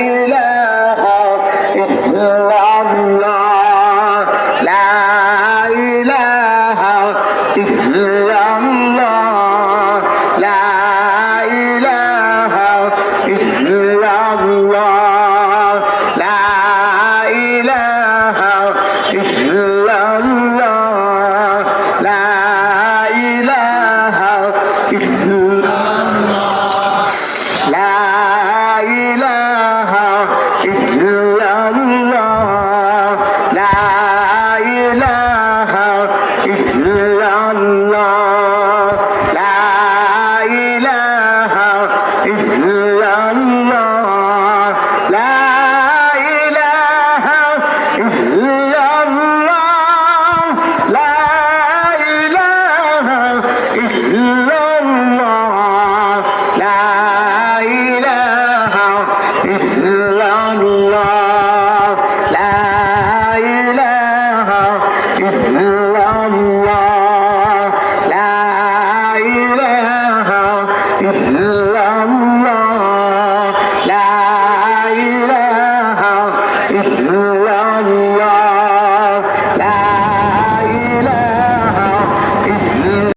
ইলাহা ইল্লাল্লাহ লা ইলাহা ইল্লাল্লাহ লা ইলাহা ইল্লাল্লাহ লা ইলাহা ইল্লাল্লাহ লা ইলাহা ইল্লাল্লাহ লা ইলাহা ইল্লাল্লাহ লা ইলাহা ইল্লাল্লাহ লা ইলাহা ইল্লাল্লাহ লা ইলাহা ইল্লাল্লাহ লা ইলাহা ইল্লাল্লাহ লা ইলাহা ইল্লাল্লাহ লা ইলাহা ইল্লাল্লাহ লা ইলাহা ইল্লাল্লাহ লা ইলাহা ইল্লাল্লাহ